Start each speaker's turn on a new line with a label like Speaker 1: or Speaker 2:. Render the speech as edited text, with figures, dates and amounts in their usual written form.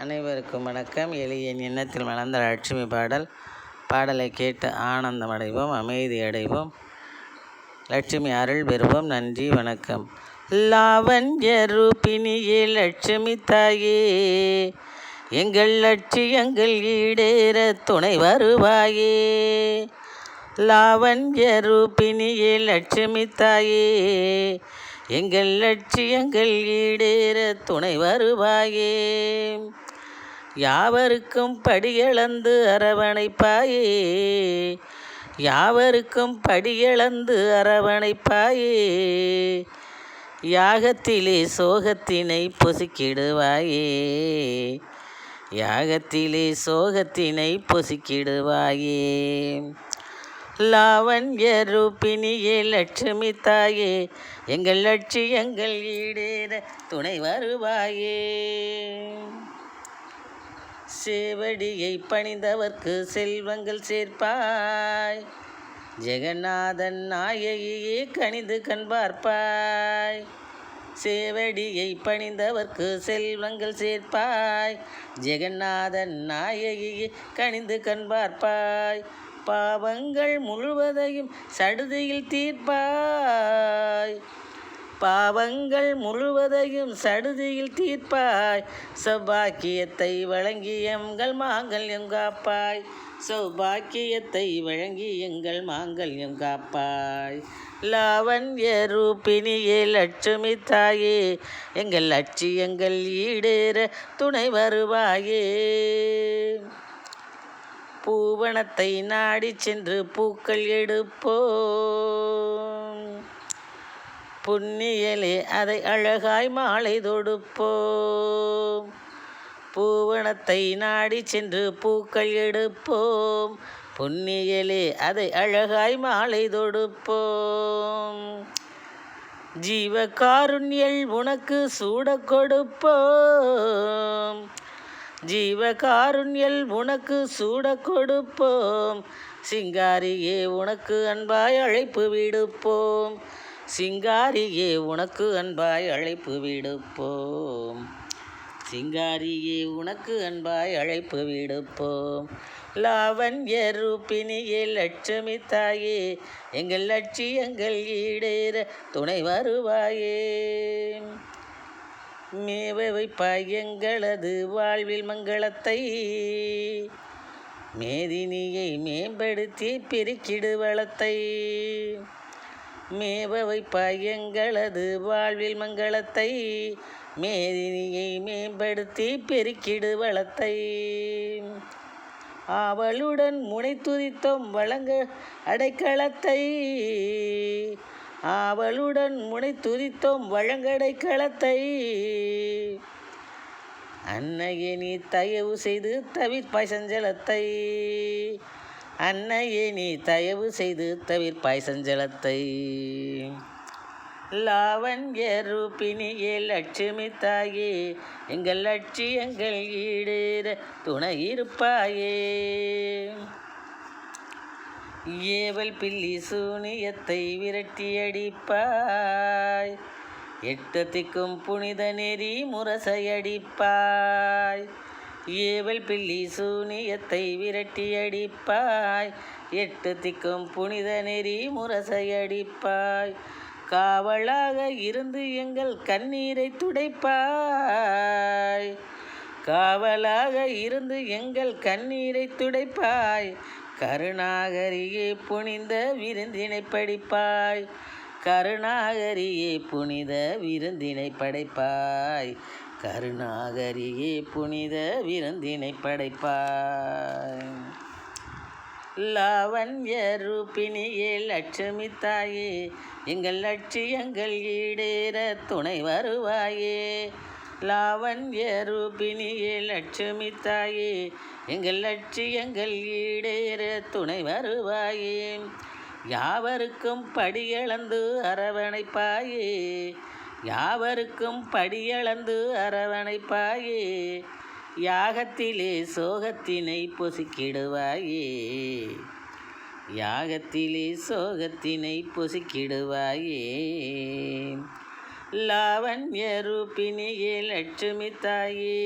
Speaker 1: அனைவருக்கும் வணக்கம். எளியன் எண்ணத்தில் மலர்ந்த லட்சுமி பாடலை கேட்டு ஆனந்தம் அடைவோம், அமைதி அடைவோம், லட்சுமி அருள் பெறுவோம். நன்றி, வணக்கம். லாவண்ய ரூபிணியே லட்சுமி தாயே, எங்கள் லட்சியங்கள் ஈடேற துணை வருவாயே. லாவண்ய ரூபிணியே லட்சுமி தாயே, எங்கள் லட்சியங்கள் ஈடேற துணை வருவாயே. யாவருக்கும் படியளந்து அரவணைப்பாயே, யாவருக்கும் படியளந்து அரவணைப்பாயே. யாகத்திலே சோகத்தினை பொசுக்கிடுவாயே, யாகத்திலே சோகத்தினை பொசுக்கிடுவாயே. லாவண்ய ரூபிணியே லட்சுமி தாயே, எங்கள் லட்சியங்கள் ஈடேற துணை வருவாயே. சேவடியை பணிந்தவர்க்கு செல்வங்கள் சேர்ப்பாய், ஜெகநாதன் நாயகியே கனிந்து கண் பார்ப்பாய். சேவடியை பணிந்தவர்க்கு செல்வங்கள் சேர்ப்பாய், ஜெகநாதன் நாயகியே கனிந்து கண் பார்ப்பாய். பாவங்கள் முழுவதையும் சடுதியில் தீர்ப்பாய், பாவங்கள் முழுவதையும் சடுதியில் தீர்ப்பாய். சௌபாக்கியத்தை வழங்கி எங்கள் மாங்கல்யம் காப்பாய், சௌபாக்கியத்தை வழங்கி எங்கள் மாங்கல்யம் காப்பாய். லாவண்ய ரூபிணியே லட்சுமி தாயே, எங்கள் லட்சியங்கள் ஈடேற துணை வருவாயே. பூவனத்தை நாடி சென்று பூக்கள் எடுப்போம், புண்ணியலே அதை அழகாய் மாலை தொடுப்போம். பூவனத்தை நாடி சென்று பூக்கள் எடுப்போம், புண்ணியலே அதை அழகாய் மாலை தொடுப்போம். ஜீவகாருண்யல் உனக்கு சூட கொடுப்போம், ஜீவகாருண்யல் உனக்கு சூட கொடுப்போம். சிங்காரியே உனக்கு அன்பாய் அழைப்பு விடுப்போம், சிங்காரியே உனக்கு அன்பாய் அழைப்பு விடுப்போம், சிங்காரியே உனக்கு அன்பாய் அழைப்பு விடுப்போம். லாவண்ய ரூபிணியே லட்சுமி தாயே, எங்கள் லட்சியங்கள் ஈடேற துணை வருவாயே. மேவ வைப்பாய் எங்களது வாழ்வில் மங்களத்தை, மேதினியை மேம்படுத்தி பெருக்கிடு வளத்தை. மேவ வைப்பாய் எங்களது வாழ்வில் மங்களத்தை, மேதினியை மேம்படுத்தி பெருக்கிடு வளத்தை. ஆவலுடன் முனை துதித்தோம் வழங்க அடைக்கலத்தை, ஆவலுடன் முனை துதித்தோம் வழங்கடை களத்தை. அன்னையே நீ தயவு செய்து தவிர்ப்பாய் சஞ்சலத்தை, அன்னையே நீ தயவு செய்து தவிர்ப்பாய் சஞ்சலத்தை. லாவண்ய ரூபிணியே லட்சுமி தாயே, எங்கள் லட்சியங்கள் ஈடேற துணை இருப்பாயே. ஏவல் பில்லி சூனியத்தை விரட்டி அடிப்பாய், எட்டத்திக்கும் புனித நெறி முரசையடிப்பாய். ஏவல் பில்லி சூனியத்தை விரட்டி அடிப்பாய், எட்டத்திக்கும் புனித நெறி முரசையடிப்பாய். காவலாக இருந்து எங்கள் கண்ணீரை துடைப்பாய், காவலாக இருந்து எங்கள் கண்ணீரை துடைப்பாய். கருணாகரியே புனித விருந்தினை படைப்பாய், கருணாகரியே புனித விருந்தினை படைப்பாய், கருணாகரியே புனித விருந்தினை படைப்பாய். லாவண்ய ரூபிணியே லட்சுமி தாயே, எங்கள் லட்சியங்கள் ஈடேற துணை வருவாயே. லாவண்ய ரூபிணியே லட்சுமி தாயே, எங்கள் லட்சியங்கள் ஈடேற துணை வருவாயே. யாவருக்கும் படியளந்து அரவணைப்பாயே, யாவருக்கும் படியளந்து அரவணைப்பாயே. யாகத்திலே சோகத்தினை பொசுக்கிடுவாயே, யாகத்திலே சோகத்தினை பொசுக்கிடுவாயே. லாவண்ய ரூபிணியே லட்சுமி தாயே.